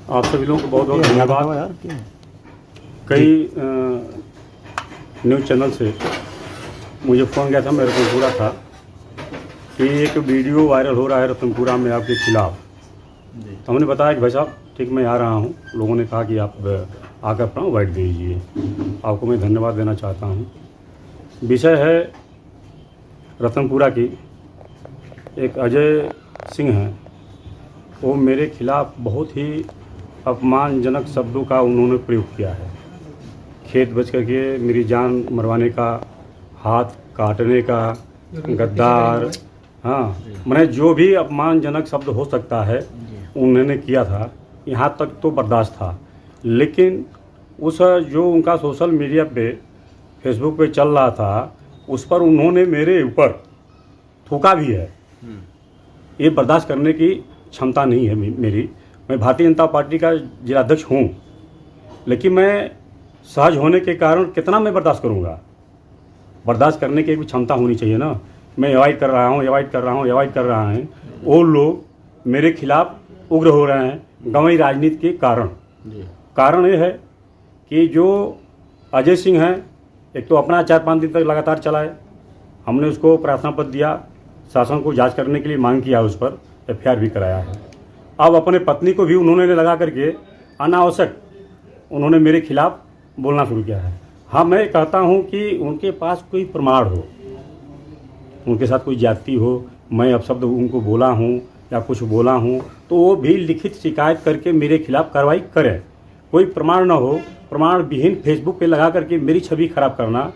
आप सभी लोगों को बहुत बहुत धन्यवाद। कई न्यूज़ चैनल से मुझे फ़ोन किया था, मेरे को पूरा था कि एक वीडियो वायरल हो रहा है रतनपुरा में आपके खिलाफ़। तो हमने बताया कि भाई साहब ठीक मैं आ रहा हूँ। लोगों ने कहा कि आप आकर अपना वाइट दीजिए। आपको मैं धन्यवाद देना चाहता हूँ। विषय है रतनपुरा की। एक अजय सिंह हैं, वो मेरे खिलाफ़ बहुत ही अपमानजनक शब्दों का उन्होंने प्रयोग किया है। खेत बेच करके मेरी जान मरवाने का, हाथ काटने का, गद्दार, हाँ मैंने जो भी अपमानजनक शब्द हो सकता है उन्होंने किया था। यहाँ तक तो बर्दाश्त था, लेकिन उस जो उनका सोशल मीडिया पे फेसबुक पे चल रहा था उस पर उन्होंने मेरे ऊपर थूका भी है। ये बर्दाश्त करने की क्षमता नहीं है मेरी। मैं भारतीय जनता पार्टी का जिलाध्यक्ष हूँ, लेकिन मैं सहज होने के कारण कितना मैं बर्दाश्त करूँगा। बर्दाश्त करने की भी क्षमता होनी चाहिए ना। मैं अवॉइड कर रहा हूँ, अवॉइड कर रहा हूँ, अवॉइड कर रहा है। वो लोग मेरे खिलाफ़ उग्र हो रहे हैं गंवाई राजनीति के कारण। कारण ये है कि जो अजय सिंह हैं, एक तो अपना 4-5 दिन तक लगातार चला है। हमने उसको प्रार्थना पत्र दिया, शासन को जांच करने के लिए मांग किया, उस पर FIR भी कराया है। अब अपने पत्नी को भी उन्होंने लगा करके अनावश्यक उन्होंने मेरे खिलाफ़ बोलना शुरू किया है। हाँ, मैं कहता हूँ कि उनके पास कोई प्रमाण हो, उनके साथ कोई जाति हो, मैं अपशब्द उनको बोला हूँ या कुछ बोला हूँ, तो वो भी लिखित शिकायत करके मेरे खिलाफ़ कार्रवाई करें। कोई प्रमाण ना हो, प्रमाण विहीन फेसबुक पे लगा करके मेरी छवि खराब करना,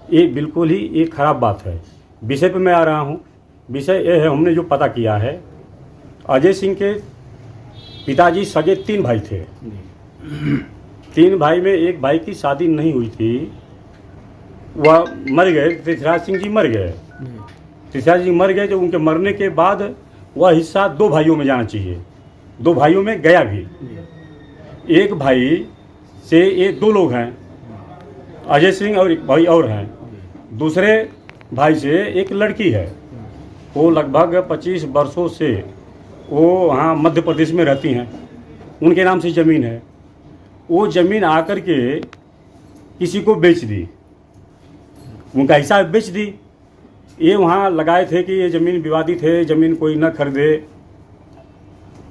ये बिल्कुल ही एक ख़राब बात है। विषय पे मैं आ रहा हूँ। विषय ये है, हमने जो पता किया है, अजय सिंह के पिताजी सगे 3 भाई थे। 3 भाई में एक भाई की शादी नहीं हुई थी, वह मर गए। पृथ्वीराज सिंह जी मर गए। पृथ्वीराज जी मर गए। जो उनके मरने के बाद वह हिस्सा 2 भाइयों में जाना चाहिए, 2 भाइयों में गया भी। एक भाई से ये 2 लोग हैं, अजय सिंह और एक भाई और हैं। दूसरे भाई से एक लड़की है, वो लगभग 25 वर्षों से वो वहाँ मध्य प्रदेश में रहती हैं। उनके नाम से ज़मीन है। वो ज़मीन आकर के किसी को बेच दी, उनका हिस्सा बेच दी। ये वहाँ लगाए थे कि ये ज़मीन विवादित है, ज़मीन कोई न खरीदे।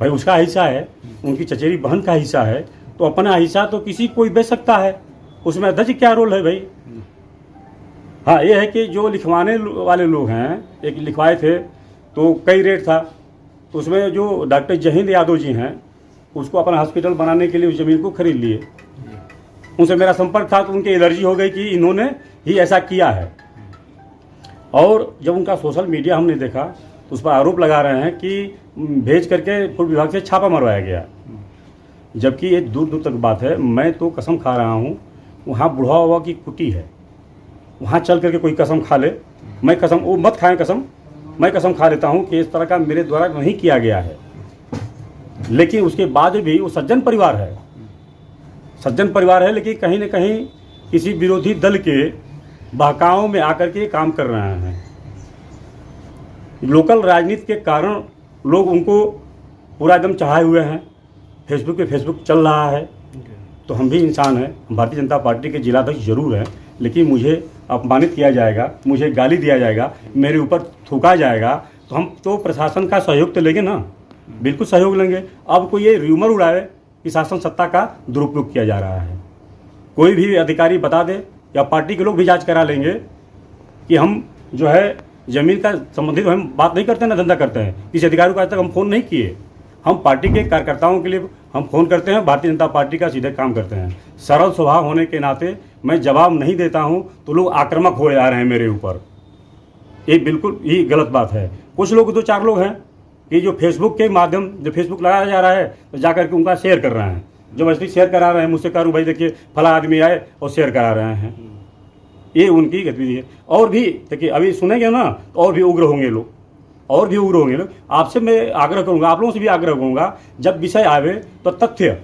भाई उसका हिस्सा है, उनकी चचेरी बहन का हिस्सा है, तो अपना हिस्सा तो किसी कोई बेच सकता है। उसमें अध्यक्ष क्या रोल है भाई? हाँ, ये है कि जो लिखवाने वाले लोग हैं, एक लिखवाए थे तो कई रेट था, तो उसमें जो डॉक्टर जहींद यादव जी हैं, उसको अपना हॉस्पिटल बनाने के लिए उस ज़मीन को खरीद लिए। उनसे मेरा संपर्क था तो उनकी एलर्जी हो गई कि इन्होंने ही ऐसा किया है। और जब उनका सोशल मीडिया हमने देखा तो उस पर आरोप लगा रहे हैं कि भेज करके पूर्व विभाग से छापा मरवाया गया, जबकि ये दूर दूर तक बात है। मैं तो कसम खा रहा हूँ, वहाँ बुढ़ा हुआ की कुटी है, वहाँ चल करके कोई कसम खा ले, मैं कसम, वो मत खाएं कसम, मैं कसम खा लेता हूँ कि इस तरह का मेरे द्वारा नहीं किया गया है। लेकिन उसके बाद भी वो सज्जन परिवार है, सज्जन परिवार है, लेकिन कहीं न कहीं किसी विरोधी दल के बहकावों में आकर के काम कर रहे हैं। लोकल राजनीति के कारण लोग उनको पूरा एकदम चढ़ाए हुए हैं। फेसबुक पे फेसबुक चल रहा है, तो हम भी इंसान हैं। भारतीय जनता पार्टी के जिलाध्यक्ष जरूर हैं, लेकिन मुझे अपमानित किया जाएगा, मुझे गाली दिया जाएगा, मेरे ऊपर थूका जाएगा, तो हम तो प्रशासन का सहयोग तो लेंगे ना, बिल्कुल सहयोग लेंगे। अब कोई ये र्यूमर उड़ाए कि शासन सत्ता का दुरुपयोग किया जा रहा है, कोई भी अधिकारी बता दे या पार्टी के लोग भी जांच करा लेंगे कि हम जो है ज़मीन का संबंधित हम बात नहीं करते ना, धंधा करते हैं। किसी अधिकारी को आज तक हम फ़ोन नहीं किए। हम पार्टी के कार्यकर्ताओं के लिए हम फ़ोन करते हैं, भारतीय जनता पार्टी का सीधे काम करते हैं। सरल स्वभाव होने के नाते मैं जवाब नहीं देता हूं तो लोग आक्रामक हो जा रहे हैं मेरे ऊपर। ये बिल्कुल ही गलत बात है। कुछ लोग 2-4 लोग हैं कि जो फेसबुक के माध्यम, जो फेसबुक लगाया जा रहा है तो जा करके उनका शेयर कर रहे हैं, जबरदस्ती शेयर करा रहे हैं। मुझसे करूँ भाई देखिए फला आदमी आए और शेयर करा रहे हैं, ये उनकी गतिविधि है। और भी देखिए अभी सुनेंगे ना तो और भी उग्र होंगे लोग, और भी उग्र होंगे लोग। आपसे मैं आग्रह करूंगा, आप लोगों से भी आग्रह करूंगा, जब विषय आवे तो तथ्य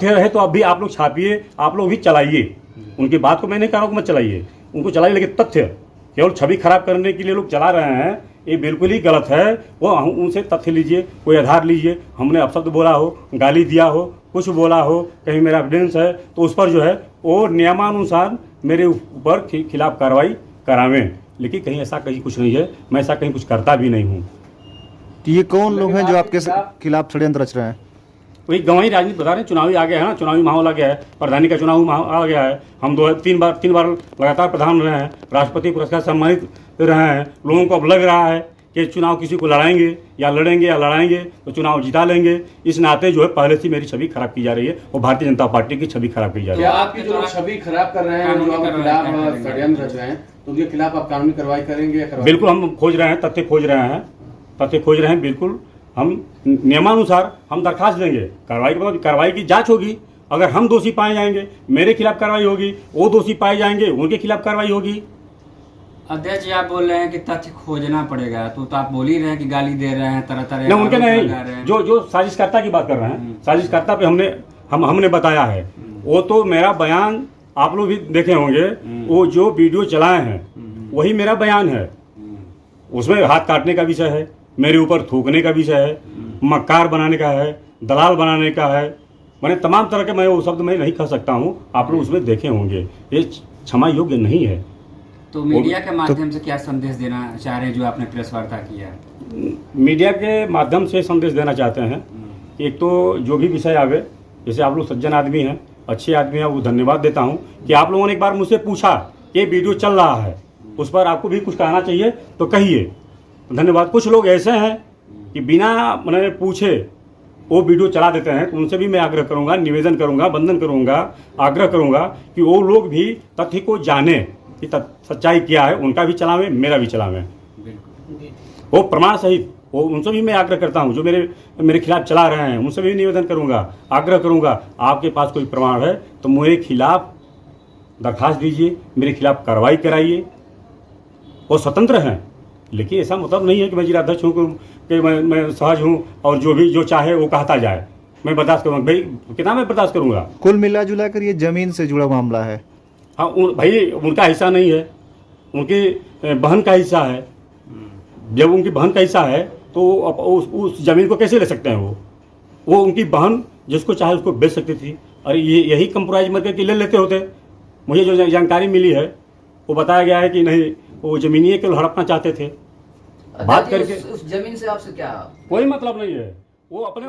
रहे तो अब भी आप लोग छापिए, आप लोग भी चलाइए। उनकी बात को मैं नहीं कह रहा हूँ कि मत चलाइए, उनको चलाइए, लेकिन तथ्य, केवल छवि खराब करने के लिए लोग चला रहे हैं, ये बिल्कुल ही गलत है। वो उनसे तथ्य लीजिए, कोई आधार लीजिए, हमने अपशब्द बोला हो, गाली दिया हो, कुछ बोला हो, कहीं मेरा एविडेंस है तो उस पर जो है वो नियमानुसार मेरे ऊपर खिलाफ कार्रवाई करावें। लेकिन कहीं ऐसा कहीं कुछ नहीं है, मैं ऐसा कहीं कुछ करता भी नहीं हूँ। तो ये कौन लोग हैं जो आपके खिलाफ षड्यंत्र रच रहे हैं? वही गंवाही राजनीति बता रहे हैं, चुनावी आ गया है ना, चुनावी माहौल आ गया है, प्रधानी का चुनाव आ गया है। हम तीन बार लगातार प्रधान रहे हैं, राष्ट्रपति पुरस्कार सम्मानित रहे हैं। लोगों को अब लग रहा है कि चुनाव किसी को लड़ाएंगे या लड़ाएंगे तो चुनाव जिता लेंगे। इस नाते जो है पहले से मेरी छवि खराब की जा रही है और भारतीय जनता पार्टी की छवि खराब की जा रही है। आपकी जो छवि खराब कर रहे हैं, जो आपके खिलाफ षड्यंत्र रच रहे हैं, तो उनके खिलाफ आप कानूनी कार्रवाई करेंगे या करवाएंगे? बिल्कुल, हम खोज रहे हैं, तथ्य खोज रहे हैं। बिल्कुल हम नियमानुसार हम दरखास्त देंगे, कार्रवाई की जांच होगी। अगर हम दोषी पाए जाएंगे मेरे खिलाफ कार्रवाई होगी, वो दोषी पाए जाएंगे उनके खिलाफ कार्रवाई होगी। अध्यक्ष जी, आप बोल रहे हैं कि तथ्य खोजना पड़ेगा, तो आप बोल ही रहे हैं कि गाली दे रहे हैं, तरह तरह नहीं, उनके नहीं, जो साजिशकर्ता की बात कर रहे हैं, साजिशकर्ता पे हमने बताया है। वो तो मेरा बयान आप लोग भी देखे होंगे, वो जो वीडियो चलाए हैं वही मेरा बयान है। उसमें हाथ काटने का विषय है, मेरे ऊपर थूकने का विषय है, मक्कार बनाने का है, दलाल बनाने का है, मैंने तमाम तरह के, मैं वो शब्द मैं नहीं कह सकता हूँ, आप लोग उसमें देखे होंगे। ये क्षमा योग्य नहीं है। तो मीडिया के माध्यम से क्या संदेश देना चाह रहे हैं जो आपने प्रेस वार्ता किया? मीडिया के माध्यम से संदेश देना चाहते हैं कि एक तो जो भी विषय आवे, जैसे आप लोग सज्जन आदमी हैं, अच्छे आदमी हैं, वो धन्यवाद देता हूँ कि आप लोगों ने एक बार मुझसे पूछा कि वीडियो चल रहा है, उस पर आपको भी कुछ कहना चाहिए तो कहिए, धन्यवाद। कुछ लोग ऐसे हैं कि बिना मैंने पूछे वो वीडियो चला देते हैं, तो उनसे भी मैं आग्रह करूंगा, निवेदन करूंगा, वंदन करूंगा, आग्रह करूंगा कि वो लोग भी तथ्य को जाने कि सच्चाई क्या है, उनका भी चलावें, मेरा भी चलावें, वो प्रमाण सहित। वो उनसे भी मैं आग्रह करता हूं, जो मेरे खिलाफ चला रहे हैं, उनसे भी निवेदन करूंगा, आग्रह करूंगा, आपके पास कोई प्रमाण है तो मेरे खिलाफ दरखास्त दीजिए, मेरे खिलाफ कार्रवाई कराइए। वो स्वतंत्र हैं, लेकिन ऐसा मतलब नहीं है कि मैं जिलाध्यक्ष हूँ कि मैं सहज हूँ और जो चाहे वो कहता जाए, मैं बर्दाश्त करूँगा। भाई कितना मैं बर्दाश्त करूँगा? कुल मिला जुला कर ये जमीन से जुड़ा मामला है। हाँ, भाई उनका हिस्सा नहीं है, उनकी बहन का हिस्सा है। जब उनकी बहन का हिस्सा है तो उस जमीन को कैसे ले सकते हैं? वो उनकी बहन जिसको चाहे उसको बेच सकती थी, और यही कंप्रोमाइज मत करके ले लेते होते। मुझे जो जानकारी मिली है वो बताया गया है कि नहीं, वो जमीनिए को हड़पना चाहते थे। बात करके उस जमीन से आपसे क्या कोई मतलब नहीं है, वो अपने